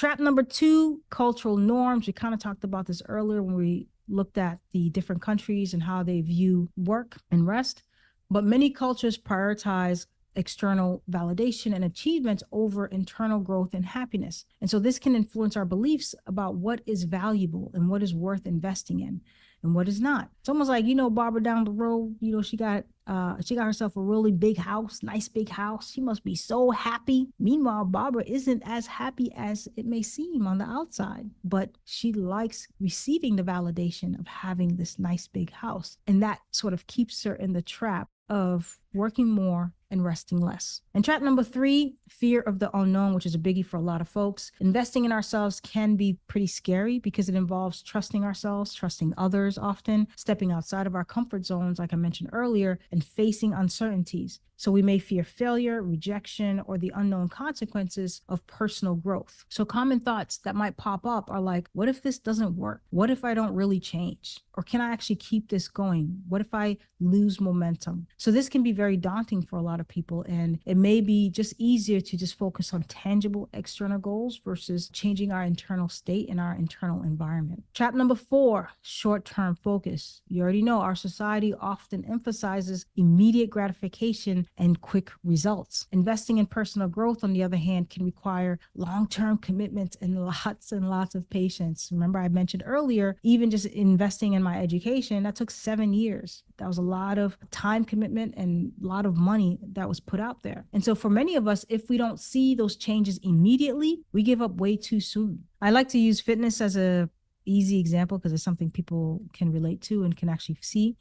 Trap number 2, cultural norms. We kind of talked about this earlier when we looked at the different countries and how they view work and rest. But many cultures prioritize external validation and achievements over internal growth and happiness. And so this can influence our beliefs about what is valuable and what is worth investing in and what is not. It's almost like, Barbara down the road, she got herself a really big house, nice big house. She must be so happy. Meanwhile, Barbara isn't as happy as it may seem on the outside, but she likes receiving the validation of having this nice big house. And that sort of keeps her in the trap of working more and resting less. And trap number 3, fear of the unknown, which is a biggie for a lot of folks. Investing in ourselves can be pretty scary because it involves trusting ourselves, trusting others often, stepping outside of our comfort zones, like I mentioned earlier, and facing uncertainties. So we may fear failure, rejection, or the unknown consequences of personal growth. So common thoughts that might pop up are like, what if this doesn't work? What if I don't really change? Or can I actually keep this going? What if I lose momentum? So this can be very daunting for a lot of people. And it may be just easier to just focus on tangible external goals versus changing our internal state and our internal environment. Trap number 4, short-term focus. You already know our society often emphasizes immediate gratification and quick results. Investing in personal growth, on the other hand, can require long-term commitments and lots of patience. Remember, I mentioned earlier, even just investing in my education, that took 7 years. That was a lot of time commitment and a lot of money that was put out there. And so for many of us, if we don't see those changes immediately, we give up way too soon. I like to use fitness as a easy example because it's something people can relate to and can actually see.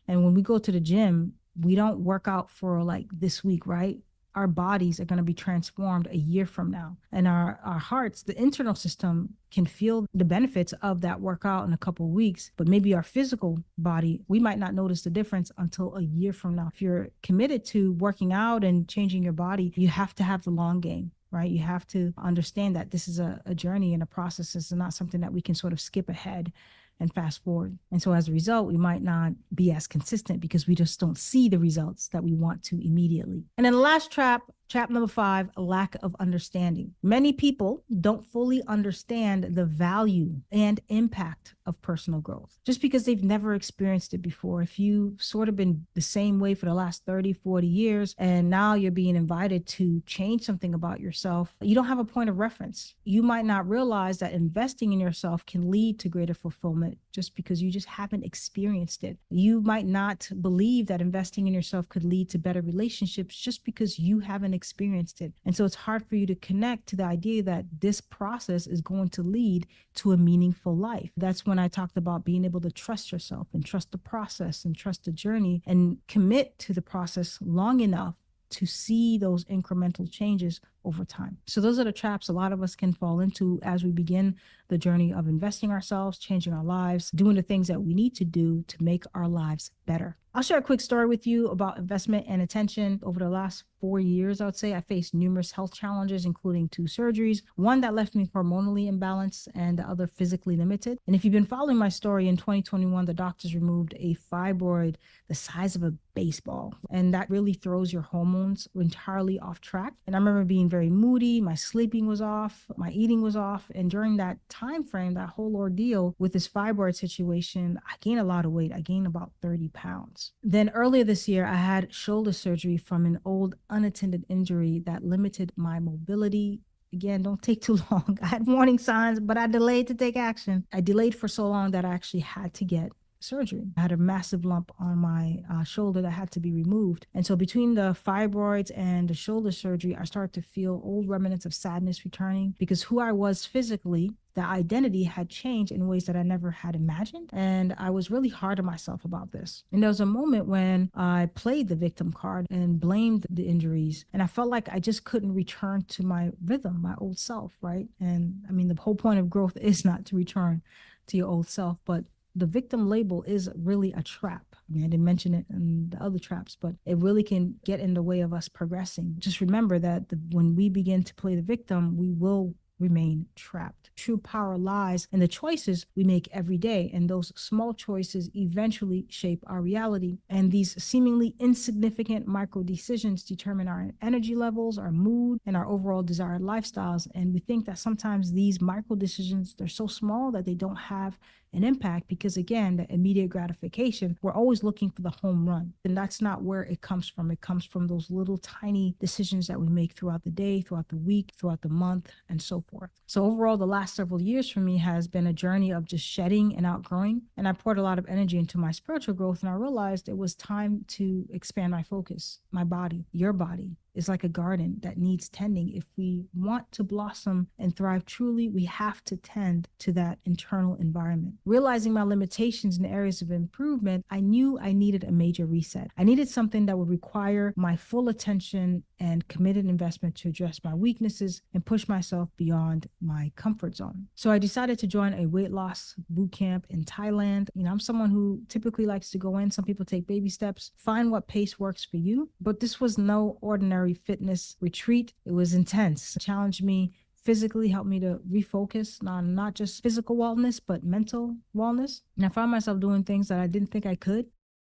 And when we go to the gym, we don't work out for like this week, right? Our bodies are going to be transformed a year from now. And our hearts, the internal system, can feel the benefits of that workout in a couple of weeks, but maybe our physical body, we might not notice the difference until a year from now. If you're committed to working out and changing your body, you have to have the long game, right? You have to understand that this is a journey and a process. It's not something that we can sort of skip ahead and fast forward. And so as a result, we might not be as consistent because we just don't see the results that we want to immediately. And then the last trap number 5, a lack of understanding. Many people don't fully understand the value and impact of personal growth just because they've never experienced it before. If you've sort of been the same way for the last 30, 40 years, and now you're being invited to change something about yourself, you don't have a point of reference. You might not realize that investing in yourself can lead to greater fulfillment just because you just haven't experienced it. You might not believe that investing in yourself could lead to better relationships just because you haven't experienced it. And so it's hard for you to connect to the idea that this process is going to lead to a meaningful life. That's when I talked about being able to trust yourself and trust the process and trust the journey and commit to the process long enough to see those incremental changes over time. So those are the traps a lot of us can fall into as we begin the journey of investing ourselves, changing our lives, doing the things that we need to do to make our lives better. I'll share a quick story with you about investment and attention. Over the last 4 years, I would say, I faced numerous health challenges, including 2 surgeries, one that left me hormonally imbalanced and the other physically limited. And if you've been following my story, in 2021, the doctors removed a fibroid the size of a baseball. And that really throws your hormones entirely off track. And I remember being very moody, my sleeping was off, my eating was off. And during that time frame, that whole ordeal with this fibroid situation, I gained a lot of weight. I gained about 30 pounds. Then earlier this year, I had shoulder surgery from an old unattended injury that limited my mobility. Again, don't take too long. I had warning signs, but I delayed to take action. I delayed for so long that I actually had to get surgery. I had a massive lump on my shoulder that had to be removed. And so between the fibroids and the shoulder surgery, I started to feel old remnants of sadness returning because who I was physically, the identity had changed in ways that I never had imagined. And I was really hard on myself about this. And there was a moment when I played the victim card and blamed the injuries. And I felt like I just couldn't return to my rhythm, my old self, right? And I mean, the whole point of growth is not to return to your old self, but the victim label is really a trap. I mean, I didn't mention it in the other traps, but it really can get in the way of us progressing. Just remember that when we begin to play the victim, we will remain trapped. True power lies in the choices we make every day, and those small choices eventually shape our reality. And these seemingly insignificant micro decisions determine our energy levels, our mood, and our overall desired lifestyles. And we think that sometimes these micro decisions, they're so small that they don't have an impact because, again, the immediate gratification, we're always looking for the home run. And that's not where it comes from. It comes from those little tiny decisions that we make throughout the day, throughout the week, throughout the month, and so forth. So overall, the last several years for me has been a journey of just shedding and outgrowing. And I poured a lot of energy into my spiritual growth, and I realized it was time to expand my focus. My body, your body, is like a garden that needs tending. If we want to blossom and thrive truly, we have to tend to that internal environment. Realizing my limitations and areas of improvement, I knew I needed a major reset. I needed something that would require my full attention and committed investment to address my weaknesses and push myself beyond my comfort zone. So I decided to join a weight loss boot camp in Thailand. I'm someone who typically likes to go in. Some people take baby steps, find what pace works for you. But this was no ordinary fitness retreat. It was intense. It challenged me physically, helped me to refocus on not just physical wellness, but mental wellness. And I found myself doing things that I didn't think I could,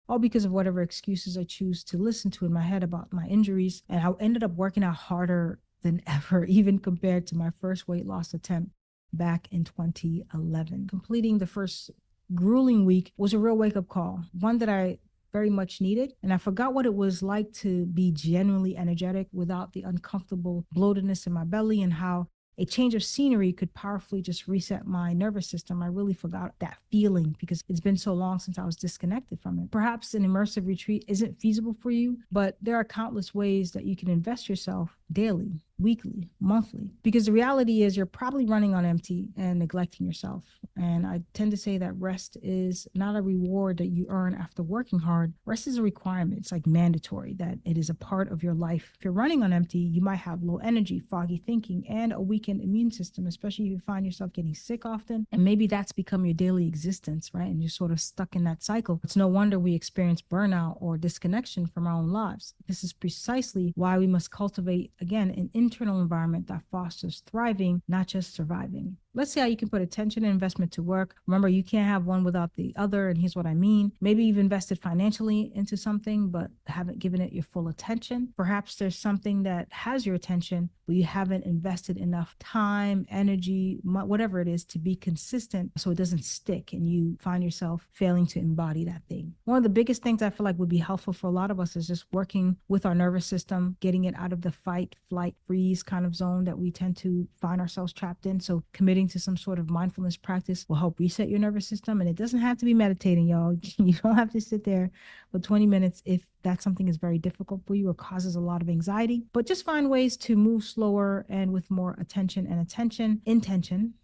all because of whatever excuses I choose to listen to in my head about my injuries. And I ended up working out harder than ever, even compared to my first weight loss attempt back in 2011. Completing the first grueling week was a real wake-up call, one that I very much needed. And I forgot what it was like to be genuinely energetic without the uncomfortable bloatedness in my belly, and how a change of scenery could powerfully just reset my nervous system. I really forgot that feeling because it's been so long since I was disconnected from it. Perhaps an immersive retreat isn't feasible for you, but there are countless ways that you can invest yourself daily, weekly, monthly, because the reality is you're probably running on empty and neglecting yourself. And I tend to say that rest is not a reward that you earn after working hard. Rest is a requirement. It's like mandatory, that it is a part of your life. If you're running on empty, you might have low energy, foggy thinking, and a weakened immune system, especially if you find yourself getting sick often. And maybe that's become your daily existence, right? And you're sort of stuck in that cycle. It's no wonder we experience burnout or disconnection from our own lives. This is precisely why we must cultivate, again, an internal environment that fosters thriving, not just surviving. Let's see how you can put attention and investment to work. Remember, you can't have one without the other. And here's what I mean. Maybe you've invested financially into something, but haven't given it your full attention. Perhaps there's something that has your attention, but you haven't invested enough time, energy, whatever it is, to be consistent so it doesn't stick and you find yourself failing to embody that thing. One of the biggest things I feel like would be helpful for a lot of us is just working with our nervous system, getting it out of the fight, flight, freeze kind of zone that we tend to find ourselves trapped in. So committing to some sort of mindfulness practice will help reset your nervous system. And it doesn't have to be meditating, y'all. You don't have to sit there for 20 minutes if that's something is very difficult for you or causes a lot of anxiety. But just find ways to move slower and with more intention,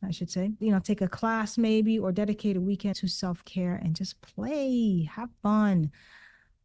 I should say. Take a class maybe, or dedicate a weekend to self-care and just play, have fun.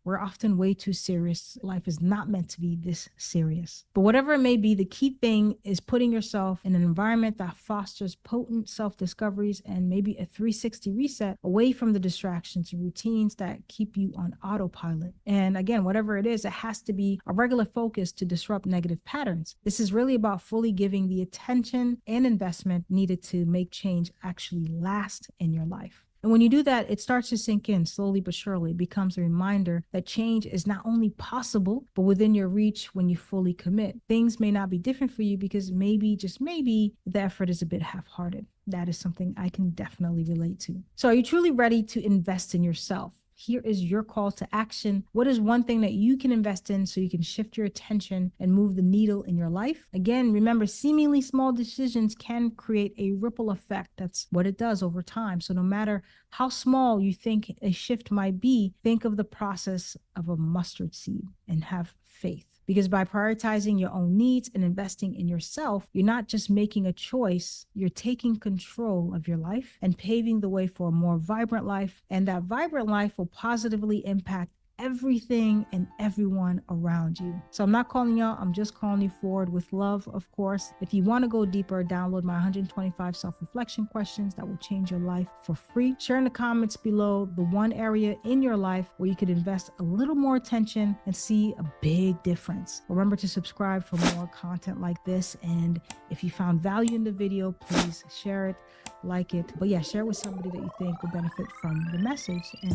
We're often way too serious. Life is not meant to be this serious. But whatever it may be, the key thing is putting yourself in an environment that fosters potent self-discoveries and maybe a 360 reset away from the distractions and routines that keep you on autopilot. And again, whatever it is, it has to be a regular focus to disrupt negative patterns. This is really about fully giving the attention and investment needed to make change actually last in your life. And when you do that, it starts to sink in slowly but surely. It becomes a reminder that change is not only possible, but within your reach when you fully commit. Things may not be different for you because maybe, just maybe, the effort is a bit half-hearted. That is something I can definitely relate to. So are you truly ready to invest in yourself? Here is your call to action. What is one thing that you can invest in so you can shift your attention and move the needle in your life? Again, remember, seemingly small decisions can create a ripple effect. That's what it does over time. So no matter how small you think a shift might be, think of the process of a mustard seed and have faith. Because by prioritizing your own needs and investing in yourself, you're not just making a choice, you're taking control of your life and paving the way for a more vibrant life. And that vibrant life will positively impact everything and everyone around you. So I'm not calling you out. I'm just calling you forward with love, of course. If you want to go deeper, download my 125 self-reflection questions that will change your life for free. Share in the comments below the one area in your life where you could invest a little more attention and see a big difference. Remember to subscribe for more content like this. And if you found value in the video, please share it, like it. But yeah, share it with somebody that you think will benefit from the message. And